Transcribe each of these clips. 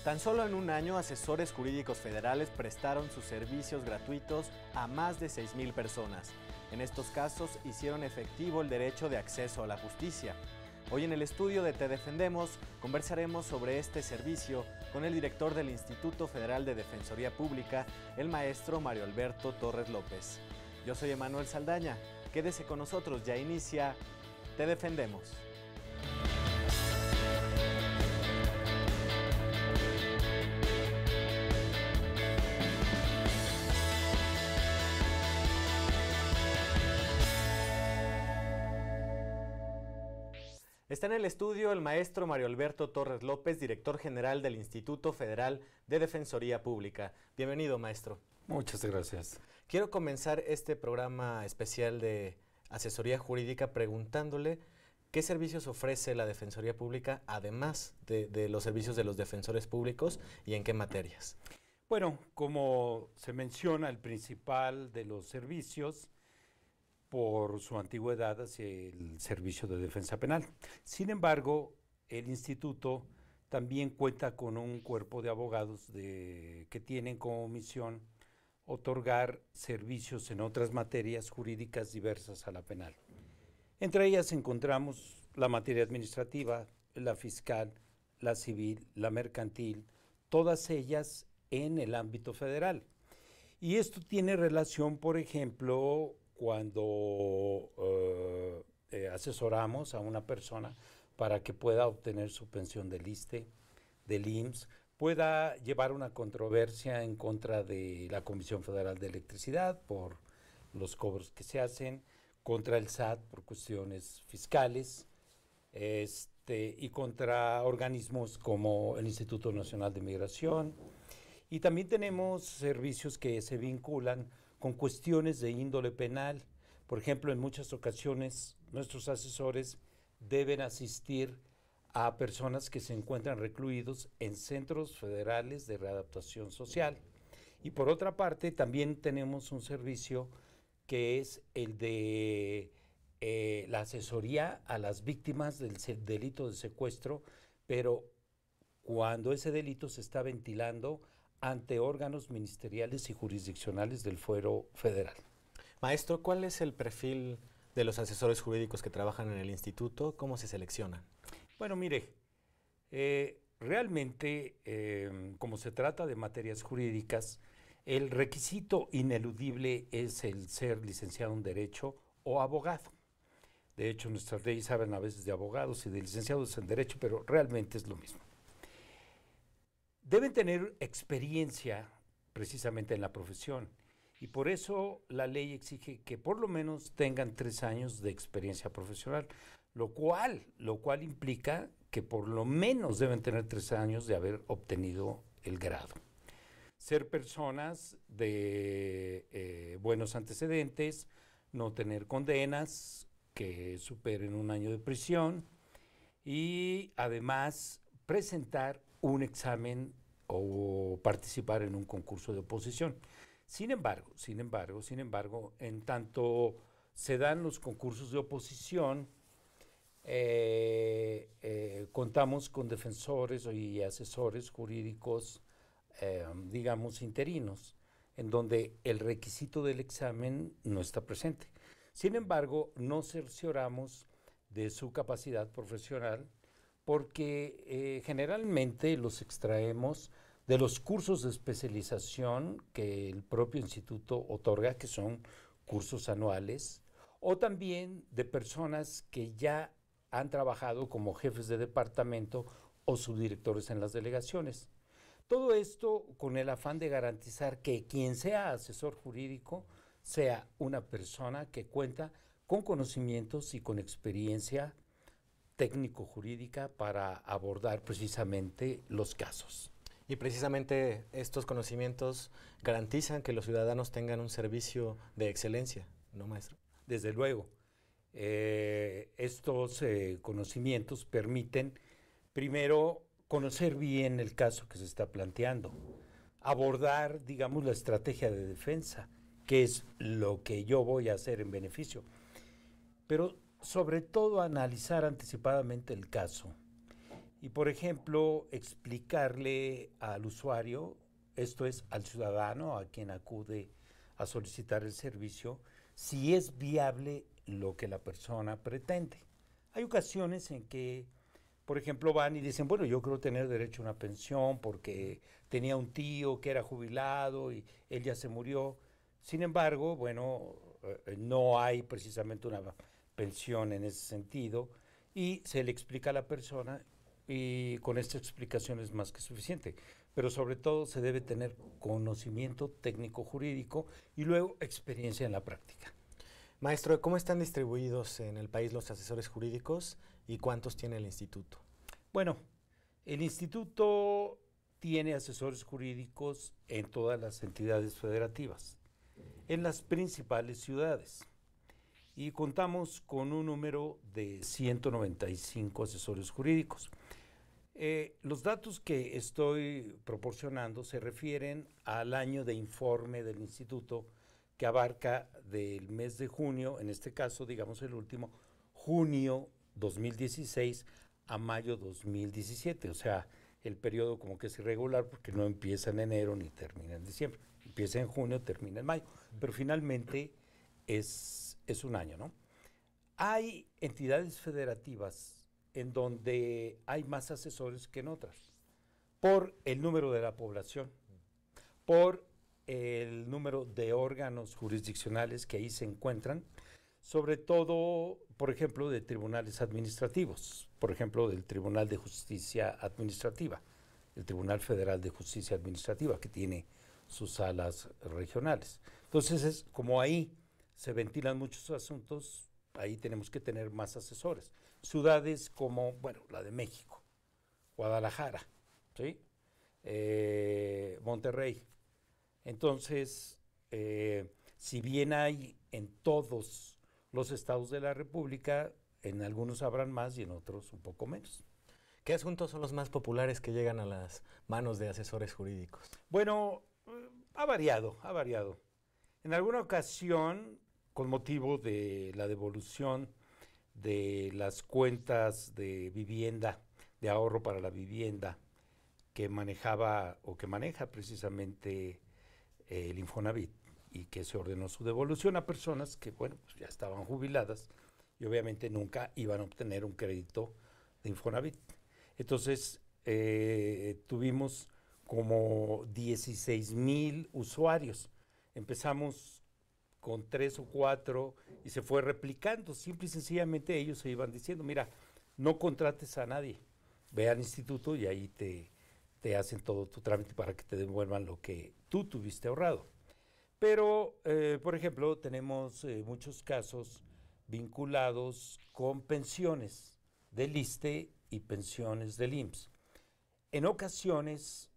Tan solo en un año, asesores jurídicos federales prestaron sus servicios gratuitos a más de 6,000 personas. En estos casos, hicieron efectivo el derecho de acceso a la justicia. Hoy en el estudio de Te Defendemos conversaremos sobre este servicio con el director del Instituto Federal de Defensoría Pública, el maestro Mario Alberto Torres López. Yo soy Emanuel Saldaña. Quédese con nosotros, ya inicia Te Defendemos. Está en el estudio el maestro Mario Alberto Torres López, director general del Instituto Federal de Defensoría Pública. Bienvenido, maestro. Muchas gracias. Quiero comenzar este programa especial de asesoría jurídica preguntándole qué servicios ofrece la Defensoría Pública, además de los servicios de los defensores públicos, y en qué materias. Bueno, como se menciona, el principal de los servicios, por su antigüedad, hacia el servicio de defensa penal. Sin embargo, el instituto también cuenta con un cuerpo de abogados que tienen como misión otorgar servicios en otras materias jurídicas diversas a la penal. Entre ellas encontramos la materia administrativa, la fiscal, la civil, la mercantil, todas ellas en el ámbito federal. Y esto tiene relación, por ejemplo, cuando asesoramos a una persona para que pueda obtener su pensión del ISSSTE, del IMSS, pueda llevar una controversia en contra de la Comisión Federal de Electricidad por los cobros que se hacen, contra el SAT por cuestiones fiscales, y contra organismos como el Instituto Nacional de Migración. Y también tenemos servicios que se vinculan con cuestiones de índole penal. Por ejemplo, en muchas ocasiones nuestros asesores deben asistir a personas que se encuentran recluidos en centros federales de readaptación social. Y por otra parte, también tenemos un servicio que es el de la asesoría a las víctimas del delito de secuestro, pero cuando ese delito se está ventilando ante órganos ministeriales y jurisdiccionales del fuero federal. Maestro, ¿cuál es el perfil de los asesores jurídicos que trabajan en el instituto? ¿Cómo se seleccionan? Bueno, mire, realmente, como se trata de materias jurídicas, el requisito ineludible es el ser licenciado en Derecho o abogado. De hecho, nuestras leyes hablan a veces de abogados y de licenciados en Derecho, pero realmente es lo mismo. Deben tener experiencia precisamente en la profesión y por eso la ley exige que por lo menos tengan 3 años de experiencia profesional, lo cual implica que por lo menos deben tener 3 años de haber obtenido el grado. Ser personas de buenos antecedentes, no tener condenas que superen 1 año de prisión y además presentar un examen o participar en un concurso de oposición. Sin embargo, en tanto se dan los concursos de oposición, contamos con defensores y asesores jurídicos, digamos, interinos, en donde el requisito del examen no está presente. Sin embargo, no cercioramos de su capacidad profesional porque generalmente los extraemos de los cursos de especialización que el propio instituto otorga, que son cursos anuales, o también de personas que ya han trabajado como jefes de departamento o subdirectores en las delegaciones. Todo esto con el afán de garantizar que quien sea asesor jurídico sea una persona que cuenta con conocimientos y con experiencia técnico-jurídica para abordar precisamente los casos. Y precisamente estos conocimientos garantizan que los ciudadanos tengan un servicio de excelencia, ¿no, maestro? Desde luego. Estos conocimientos permiten, primero, conocer bien el caso que se está planteando, abordar, digamos, la estrategia de defensa, que es lo que yo voy a hacer en beneficio, pero sobre todo analizar anticipadamente el caso y, por ejemplo, explicarle al usuario, esto es al ciudadano a quien acude a solicitar el servicio, si es viable lo que la persona pretende. Hay ocasiones en que, por ejemplo, van y dicen, bueno, yo quiero tener derecho a una pensión porque tenía un tío que era jubilado y él ya se murió. Sin embargo, bueno, no hay precisamente una pensión en ese sentido y se le explica a la persona y con esta explicación es más que suficiente. Pero sobre todo se debe tener conocimiento técnico jurídico y luego experiencia en la práctica. Maestro, ¿cómo están distribuidos en el país los asesores jurídicos y cuántos tiene el instituto? Bueno, el instituto tiene asesores jurídicos en todas las entidades federativas, en las principales ciudades, y contamos con un número de 195 asesores jurídicos. Los datos que estoy proporcionando se refieren al año de informe del instituto, que abarca del mes de junio, en este caso, digamos el último, junio 2016 a mayo 2017, o sea, el periodo como que es irregular porque no empieza en enero ni termina en diciembre, empieza en junio, termina en mayo, pero finalmente es un año, ¿no? Hay entidades federativas en donde hay más asesores que en otras, por el número de la población, por el número de órganos jurisdiccionales que ahí se encuentran, sobre todo, por ejemplo, de tribunales administrativos, por ejemplo, del Tribunal de Justicia Administrativa, el Tribunal Federal de Justicia Administrativa, que tiene sus salas regionales. Entonces, como ahí se ventilan muchos asuntos, ahí tenemos que tener más asesores. Ciudades como, bueno, la de México, Guadalajara, ¿sí? Monterrey. Entonces, si bien hay en todos los estados de la República, en algunos habrán más y en otros un poco menos. ¿Qué asuntos son los más populares que llegan a las manos de asesores jurídicos? Bueno, ha variado, ha variado. En alguna ocasión, con motivo de la devolución de las cuentas de vivienda, de ahorro para la vivienda, que manejaba o que maneja precisamente el Infonavit, y que se ordenó su devolución a personas que, bueno, pues ya estaban jubiladas y obviamente nunca iban a obtener un crédito de Infonavit. Entonces, tuvimos como 16,000 usuarios. Empezamos con 3 o 4 y se fue replicando. Simple y sencillamente ellos se iban diciendo, mira, no contrates a nadie, ve al instituto y ahí te hacen todo tu trámite para que te devuelvan lo que tú tuviste ahorrado. Pero, por ejemplo, tenemos muchos casos vinculados con pensiones del ISSSTE y pensiones del IMSS. En ocasiones,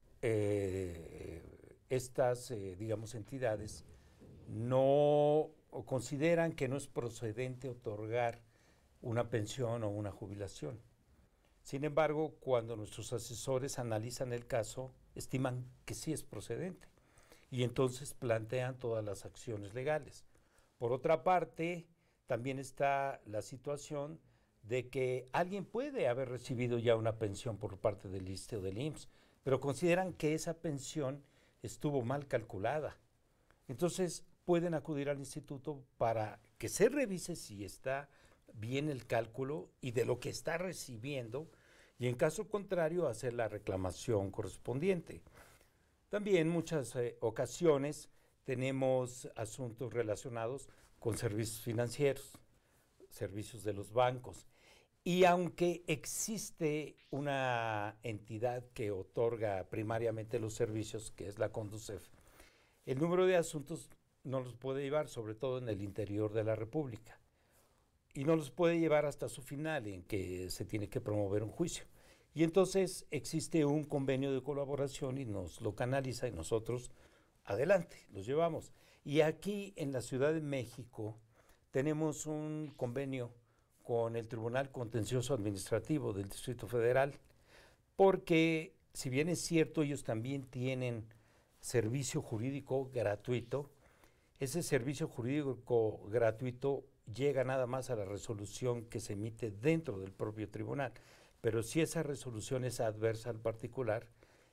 estas, digamos, entidades no consideran que no es procedente otorgar una pensión o una jubilación. Sin embargo, cuando nuestros asesores analizan el caso, estiman que sí es procedente y entonces plantean todas las acciones legales. Por otra parte, también está la situación de que alguien puede haber recibido ya una pensión por parte del ISSSTE o del IMSS, pero consideran que esa pensión estuvo mal calculada. Entonces, pueden acudir al instituto para que se revise si está bien el cálculo y de lo que está recibiendo, y en caso contrario hacer la reclamación correspondiente. También muchas ocasiones tenemos asuntos relacionados con servicios financieros, servicios de los bancos, y aunque existe una entidad que otorga primariamente los servicios, que es la Conducef, el número de asuntos no los puede llevar, sobre todo en el interior de la República, y no los puede llevar hasta su final, en que se tiene que promover un juicio. Y entonces existe un convenio de colaboración y nos lo canaliza y nosotros, adelante, los llevamos. Y aquí en la Ciudad de México tenemos un convenio con el Tribunal Contencioso Administrativo del Distrito Federal, porque si bien es cierto, ellos también tienen servicio jurídico gratuito, ese servicio jurídico gratuito llega nada más a la resolución que se emite dentro del propio tribunal. pero si esa resolución es adversa al particular,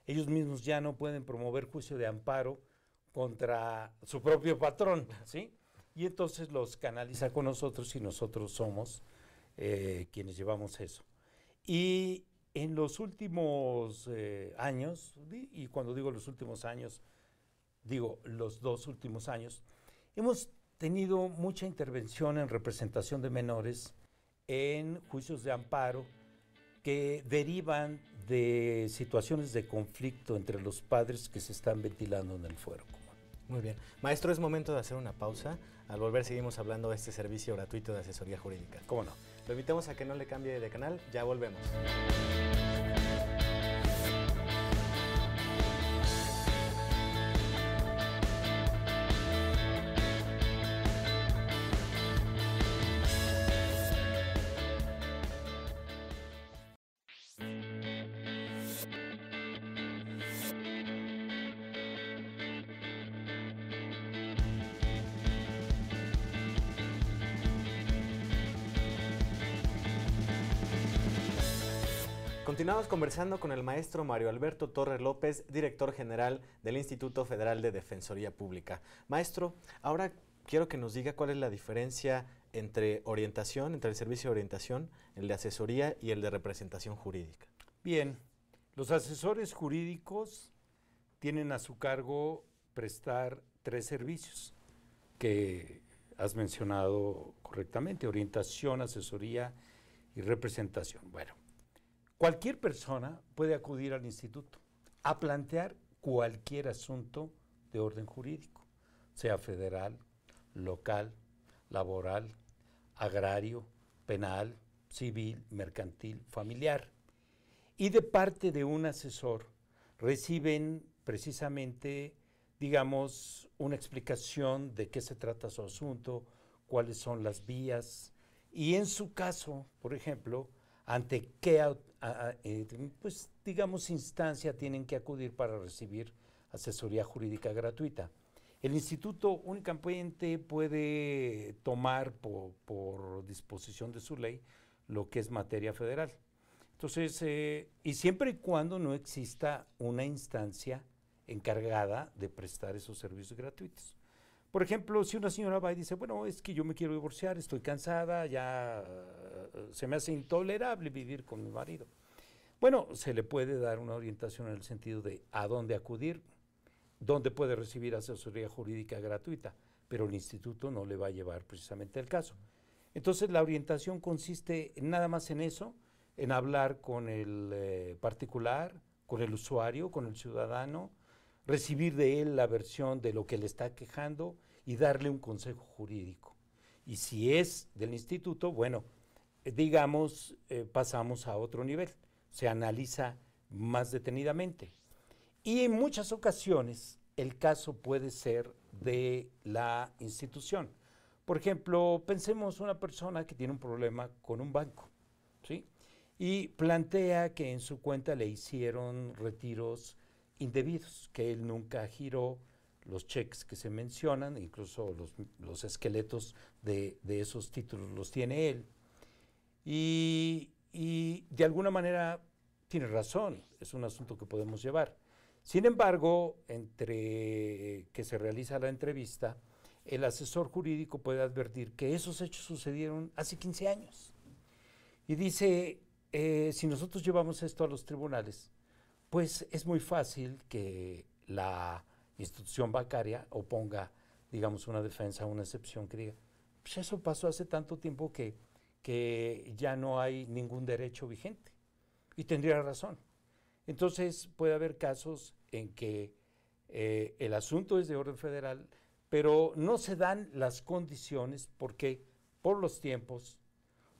ellos mismos ya no pueden promover juicio de amparo contra su propio patrón, ¿sí? Y entonces los canaliza con nosotros y nosotros somos quienes llevamos eso. Y en los últimos años, y cuando digo los últimos años, digo los 2 últimos años, hemos tenido mucha intervención en representación de menores en juicios de amparo que derivan de situaciones de conflicto entre los padres que se están ventilando en el fuero común. Muy bien. Maestro, es momento de hacer una pausa. Al volver seguimos hablando de este servicio gratuito de asesoría jurídica. ¿Cómo no? Lo invitamos a que no le cambie de canal. Ya volvemos. Continuamos conversando con el maestro Mario Alberto Torres López, director general del Instituto Federal de Defensoría Pública. Maestro, ahora quiero que nos diga cuál es la diferencia entre orientación, entre el servicio de orientación, el de asesoría y el de representación jurídica. Bien, los asesores jurídicos tienen a su cargo prestar 3 servicios que has mencionado correctamente: orientación, asesoría y representación. Bueno, cualquier persona puede acudir al instituto a plantear cualquier asunto de orden jurídico, sea federal, local, laboral, agrario, penal, civil, mercantil, familiar. Y de parte de un asesor reciben precisamente, digamos, una explicación de qué se trata su asunto, cuáles son las vías, y en su caso, por ejemplo, ante qué pues, digamos, instancia tienen que acudir para recibir asesoría jurídica gratuita. El instituto únicamente puede tomar por disposición de su ley lo que es materia federal. Entonces, y siempre y cuando no exista una instancia encargada de prestar esos servicios gratuitos. Por ejemplo, si una señora va y dice, bueno, es que yo me quiero divorciar, estoy cansada, ya se me hace intolerable vivir con mi marido. Bueno, se le puede dar una orientación en el sentido de a dónde acudir, dónde puede recibir asesoría jurídica gratuita, pero el instituto no le va a llevar precisamente el caso. Entonces, la orientación consiste nada más en eso, en hablar con el particular, con el usuario, con el ciudadano, recibir de él la versión de lo que le está quejando y darle un consejo jurídico. Y si es del instituto, bueno, digamos, pasamos a otro nivel, se analiza más detenidamente. Y en muchas ocasiones el caso puede ser de la institución. Por ejemplo, pensemos una persona que tiene un problema con un banco, ¿sí? Y plantea que en su cuenta le hicieron retiros indebidos, que él nunca giró los cheques que se mencionan, incluso los esqueletos de esos títulos los tiene él. Y de alguna manera tiene razón, es un asunto que podemos llevar. Sin embargo, entre que se realiza la entrevista, el asesor jurídico puede advertir que esos hechos sucedieron hace 15 años. Y dice, si nosotros llevamos esto a los tribunales, pues es muy fácil que la institución bancaria oponga, digamos, una defensa, una excepción que diga, pues eso pasó hace tanto tiempo que ya no hay ningún derecho vigente. Y tendría razón. Entonces puede haber casos en que el asunto es de orden federal, pero no se dan las condiciones porque por los tiempos,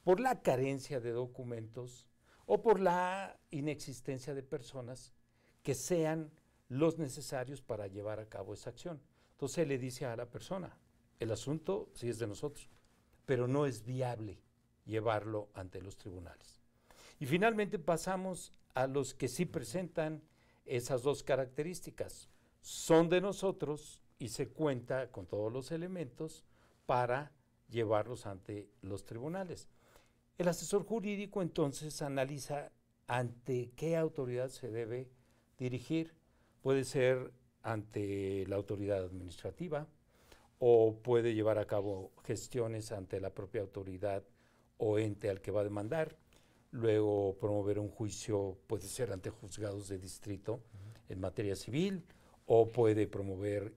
por la carencia de documentos o por la inexistencia de personas que sean los necesarios para llevar a cabo esa acción. Entonces le dice a la persona, el asunto sí es de nosotros, pero no es viable llevarlo ante los tribunales. Y finalmente pasamos a los que sí presentan esas 2 características. Son de nosotros y se cuenta con todos los elementos para llevarlos ante los tribunales. El asesor jurídico entonces analiza ¿ante qué autoridad se debe dirigir? Puede ser ante la autoridad administrativa o puede llevar a cabo gestiones ante la propia autoridad o ente al que va a demandar. Luego promover un juicio puede ser ante juzgados de distrito en materia civil o puede promover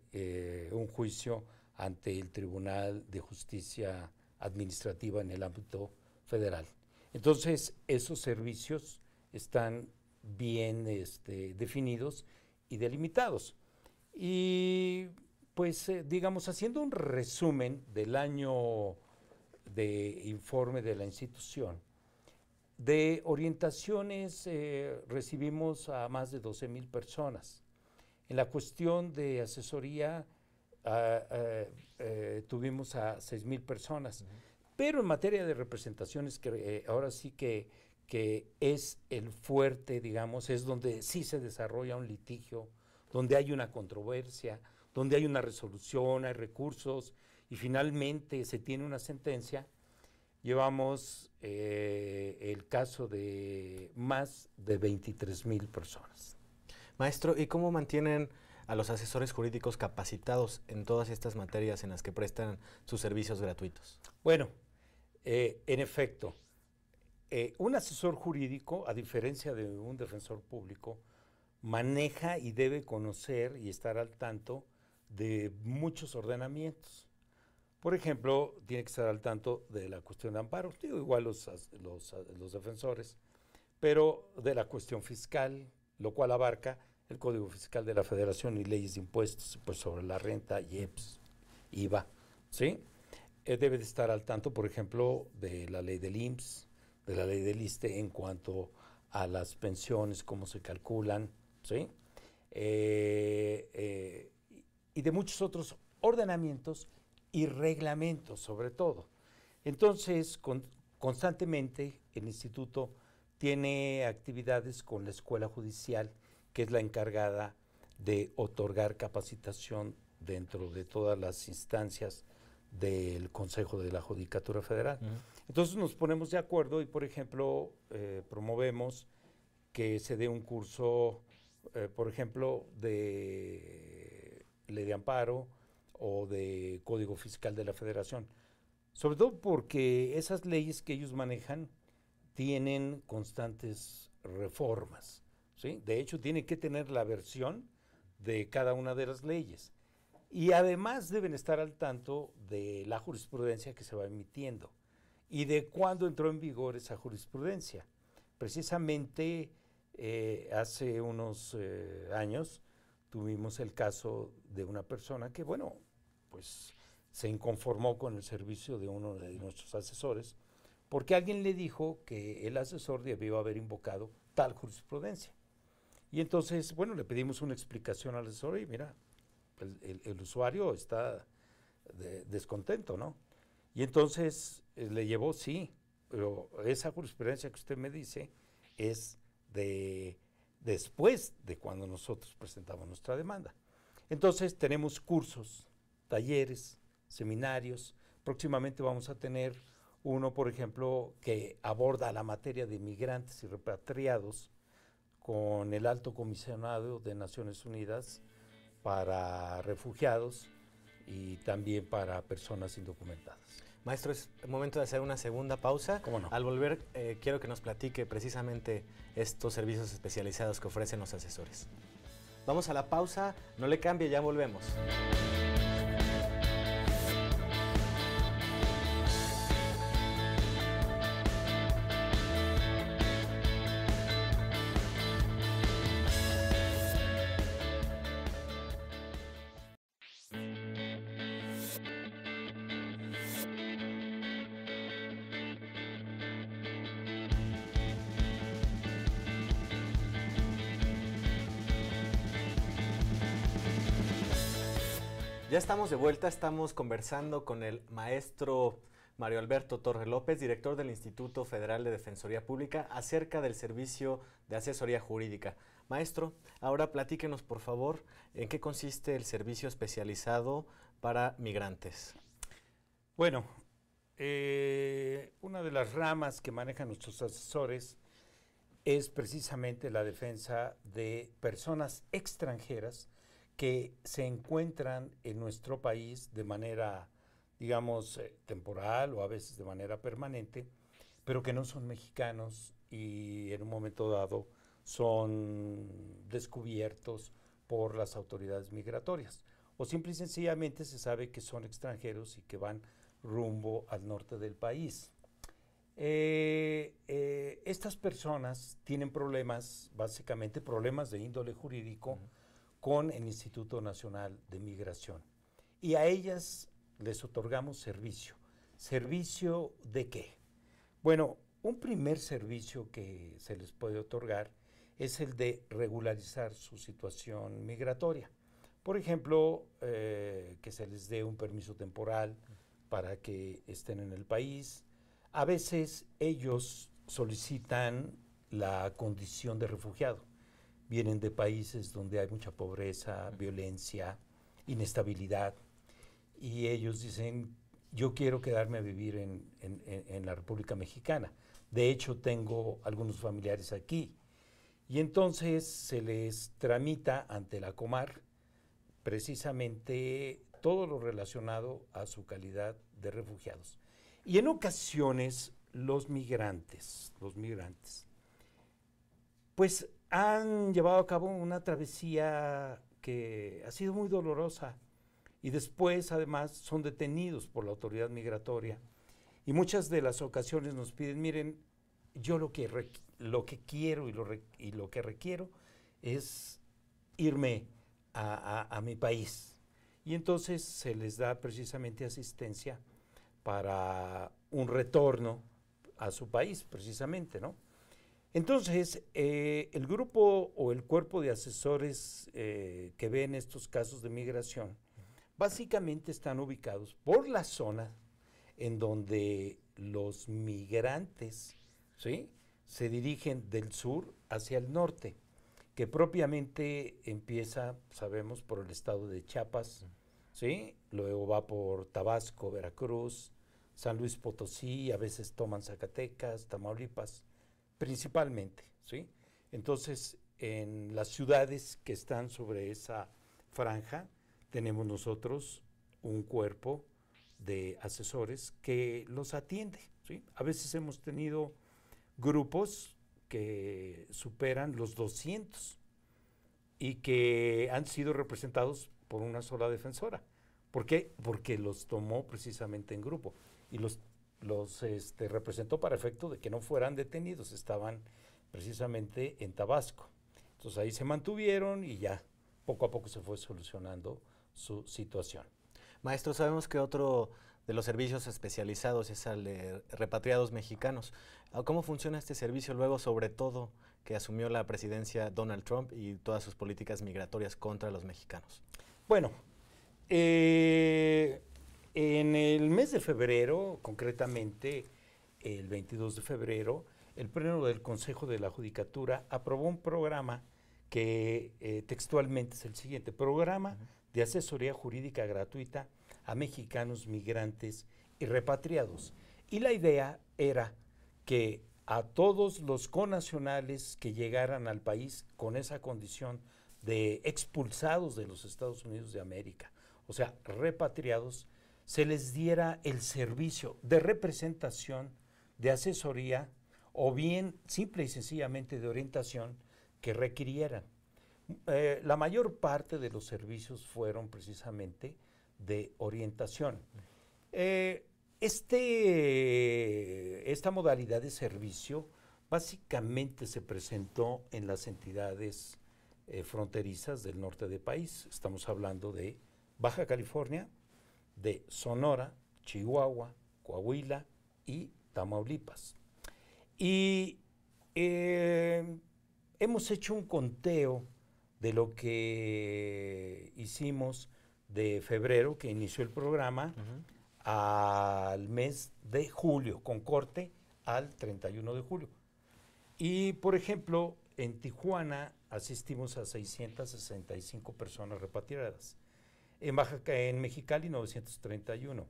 un juicio ante el Tribunal de Justicia Administrativa en el ámbito federal. Entonces, esos servicios están bien definidos y delimitados. Y pues, digamos, haciendo un resumen del año de informe de la institución, de orientaciones recibimos a más de 12,000 personas. En la cuestión de asesoría tuvimos a 6,000 personas. Pero en materia de representaciones, que ahora sí que es el fuerte, digamos, es donde sí se desarrolla un litigio, donde hay una controversia, donde hay una resolución, hay recursos y finalmente se tiene una sentencia. Llevamos el caso de más de 23,000 personas. Maestro, ¿y cómo mantienen a los asesores jurídicos capacitados en todas estas materias en las que prestan sus servicios gratuitos? Bueno, en efecto, un asesor jurídico, a diferencia de un defensor público, maneja y debe conocer y estar al tanto de muchos ordenamientos. Por ejemplo, tiene que estar al tanto de la cuestión de amparo, digo, igual los defensores, pero de la cuestión fiscal, lo cual abarca el Código Fiscal de la Federación y leyes de impuestos, pues sobre la renta, IEPS, IVA, ¿sí? Debe de estar al tanto, por ejemplo, de la ley del IMSS, de la ley del ISSSTE en cuanto a las pensiones, cómo se calculan, ¿sí? Y de muchos otros ordenamientos y reglamentos, sobre todo. Entonces, constantemente el instituto tiene actividades con la Escuela Judicial, que es la encargada de otorgar capacitación dentro de todas las instancias del Consejo de la Judicatura Federal. Entonces nos ponemos de acuerdo y, por ejemplo, promovemos que se dé un curso, por ejemplo, de ley de amparo o de Código Fiscal de la Federación. Sobre todo porque esas leyes que ellos manejan tienen constantes reformas, ¿sí? De hecho, tienen que tener la versión de cada una de las leyes. Y además deben estar al tanto de la jurisprudencia que se va emitiendo y de cuándo entró en vigor esa jurisprudencia. Precisamente hace unos años tuvimos el caso de una persona que, bueno, pues se inconformó con el servicio de uno de nuestros asesores porque alguien le dijo que el asesor debió haber invocado tal jurisprudencia. Y entonces, bueno, le pedimos una explicación al asesor y mira, el usuario está descontento, ¿no? Y entonces le llevó, sí, pero esa jurisprudencia que usted me dice es después de cuando nosotros presentamos nuestra demanda. Entonces tenemos cursos, talleres, seminarios. Próximamente vamos a tener uno, por ejemplo, que aborda la materia de migrantes y repatriados con el Alto Comisionado de Naciones Unidas para refugiados y también para personas indocumentadas. Maestro, es momento de hacer una segunda pausa. ¿Cómo no? Al volver, quiero que nos platique precisamente estos servicios especializados que ofrecen los asesores. Vamos a la pausa, no le cambie, ya volvemos. Ya estamos de vuelta, estamos conversando con el maestro Mario Alberto Torre López, director del Instituto Federal de Defensoría Pública, acerca del servicio de asesoría jurídica. Maestro, ahora platíquenos, por favor, en qué consiste el servicio especializado para migrantes. Bueno, una de las ramas que manejan nuestros asesores es precisamente la defensa de personas extranjeras que se encuentran en nuestro país de manera, digamos, temporal o a veces de manera permanente, pero que no son mexicanos y en un momento dado son descubiertos por las autoridades migratorias. O simple y sencillamente se sabe que son extranjeros y que van rumbo al norte del país. Estas personas tienen problemas, básicamente problemas de índole jurídico, con el Instituto Nacional de Migración. Y a ellas les otorgamos servicio. ¿Servicio de qué? Bueno, un primer servicio que se les puede otorgar es el de regularizar su situación migratoria. Por ejemplo, que se les dé un permiso temporal para que estén en el país. A veces ellos solicitan la condición de refugiado. Vienen de países donde hay mucha pobreza, violencia, inestabilidad, y ellos dicen, yo quiero quedarme a vivir en la República Mexicana. De hecho, tengo algunos familiares aquí. Y entonces se les tramita ante la Comar precisamente todo lo relacionado a su calidad de refugiados. Y en ocasiones los migrantes, pues han llevado a cabo una travesía que ha sido muy dolorosa y después además son detenidos por la autoridad migratoria y muchas de las ocasiones nos piden, miren, yo lo que quiero y lo que requiero es irme a mi país. Y entonces se les da precisamente asistencia para un retorno a su país, precisamente, ¿no? Entonces, el grupo o el cuerpo de asesores que ven estos casos de migración, básicamente están ubicados por la zona en donde los migrantes, ¿sí?, se dirigen del sur hacia el norte, que propiamente empieza, sabemos, por el estado de Chiapas, ¿sí? Luego va por Tabasco, Veracruz, San Luis Potosí, a veces toman Zacatecas, Tamaulipas, principalmente, ¿sí? Entonces, en las ciudades que están sobre esa franja, tenemos nosotros un cuerpo de asesores que los atiende, ¿sí? A veces hemos tenido grupos que superan los 200 y que han sido representados por una sola defensora. ¿Por qué? Porque los tomó precisamente en grupo y los representó para efecto de que no fueran detenidos, estaban precisamente en Tabasco. Entonces ahí se mantuvieron y ya poco a poco se fue solucionando su situación. Maestro, sabemos que otro de los servicios especializados es el de repatriados mexicanos. ¿Cómo funciona este servicio luego, sobre todo, que asumió la presidencia Donald Trump y todas sus políticas migratorias contra los mexicanos? Bueno, en el mes de febrero, concretamente el 22 de febrero, el Pleno del Consejo de la Judicatura aprobó un programa que textualmente es el siguiente: programa de asesoría jurídica gratuita a mexicanos migrantes y repatriados. Y la idea era que a todos los connacionales que llegaran al país con esa condición de expulsados de los Estados Unidos de América, o sea, repatriados, se les diera el servicio de representación, de asesoría o bien simple y sencillamente de orientación que requirieran. La mayor parte de los servicios fueron precisamente de orientación. Esta modalidad de servicio básicamente se presentó en las entidades fronterizas del norte del país. Estamos hablando de Baja California, de Sonora, Chihuahua, Coahuila y Tamaulipas. Y hemos hecho un conteo de lo que hicimos de febrero, que inició el programa, al mes de julio, con corte al 31 de julio. Y, por ejemplo, en Tijuana asistimos a 665 personas repatriadas. En Mexicali, 931.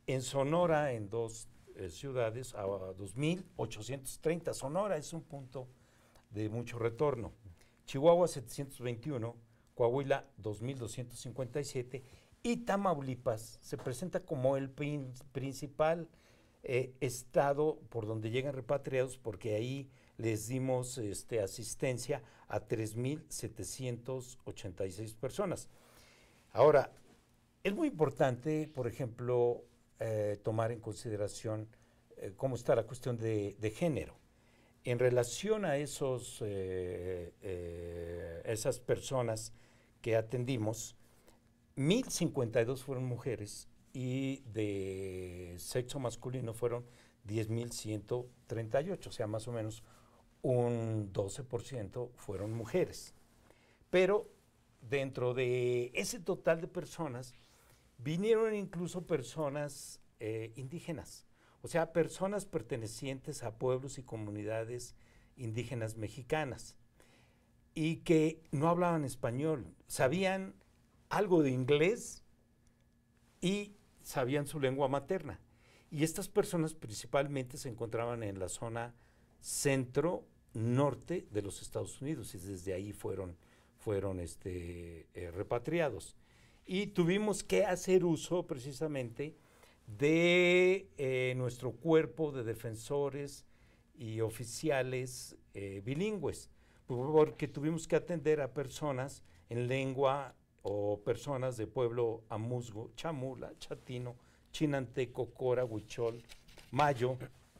En Sonora, en dos ciudades, a 2.830. Sonora es un punto de mucho retorno. Chihuahua 721, Coahuila 2257 y Tamaulipas se presenta como el principal estado por donde llegan repatriados, porque ahí les dimos asistencia a 3,786 personas. Ahora, es muy importante, por ejemplo, tomar en consideración cómo está la cuestión de género. En relación a esas personas que atendimos, 1,052 fueron mujeres y de sexo masculino fueron 10,138, o sea, más o menos un 12% fueron mujeres. Pero dentro de ese total de personas, vinieron incluso personas indígenas, o sea, personas pertenecientes a pueblos y comunidades indígenas mexicanas y que no hablaban español, sabían algo de inglés y sabían su lengua materna. Y estas personas principalmente se encontraban en la zona centro-norte de los Estados Unidos y desde ahí fueron repatriados. Y tuvimos que hacer uso precisamente de nuestro cuerpo de defensores y oficiales bilingües, porque tuvimos que atender a personas en lengua o personas de pueblo amuzgo, chamula, chatino, chinanteco, cora, huichol, mayo,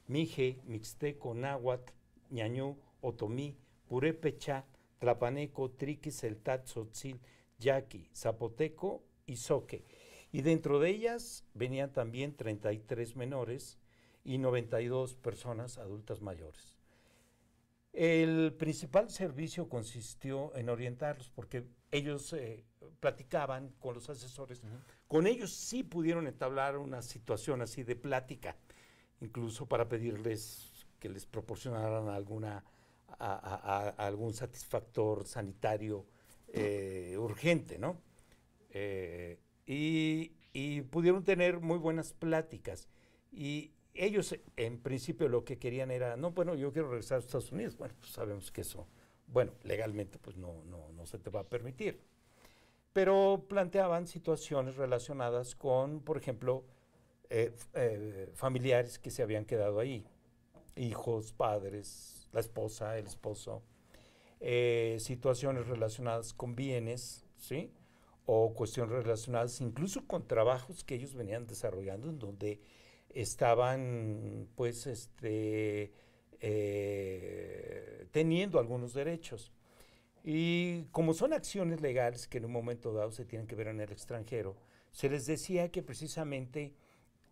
mije, mixteco, náhuatl, ñañú, otomí, purépecha, tlapaneco, triqui, celtat, tzotzil, yaqui, zapoteco y zoque. Y dentro de ellas venían también 33 menores y 92 personas adultas mayores. El principal servicio consistió en orientarlos, porque ellos platicaban con los asesores. Con ellos sí pudieron entablar una situación así de plática, incluso para pedirles que les proporcionaran algún satisfactor sanitario urgente, ¿no? Y pudieron tener muy buenas pláticas. Y ellos, en principio, lo que querían era, no, bueno, yo quiero regresar a Estados Unidos. Bueno, pues sabemos que eso, bueno, legalmente pues no se te va a permitir. Pero planteaban situaciones relacionadas con, por ejemplo, familiares que se habían quedado ahí, hijos, padres, la esposa, el esposo, situaciones relacionadas con bienes, ¿sí? O cuestiones relacionadas incluso con trabajos que ellos venían desarrollando, en donde estaban pues teniendo algunos derechos. Y como son acciones legales que en un momento dado se tienen que ver en el extranjero, se les decía que precisamente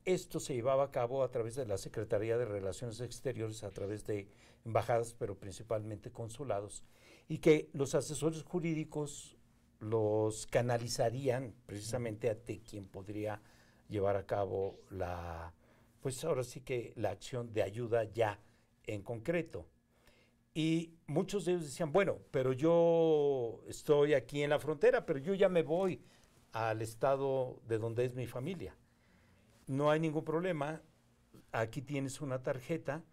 esto se llevaba a cabo a través de la Secretaría de Relaciones Exteriores, a través de embajadas, pero principalmente consulados, y que los asesores jurídicos los canalizarían precisamente ante quien podría llevar a cabo pues ahora sí que la acción de ayuda ya en concreto. Y muchos de ellos decían, bueno, pero yo estoy aquí en la frontera, pero yo ya me voy al estado de donde es mi familia. No hay ningún problema, aquí tienes una tarjeta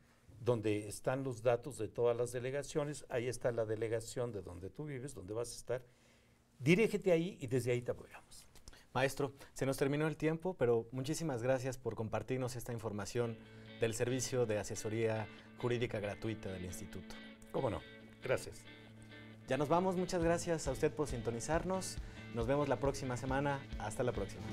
donde están los datos de todas las delegaciones, ahí está la delegación de donde tú vives, donde vas a estar, dirígete ahí y desde ahí te apoyamos. Maestro, se nos terminó el tiempo, pero muchísimas gracias por compartirnos esta información del servicio de asesoría jurídica gratuita del Instituto. ¿Cómo no? Gracias. Ya nos vamos, muchas gracias a usted por sintonizarnos. Nos vemos la próxima semana. Hasta la próxima.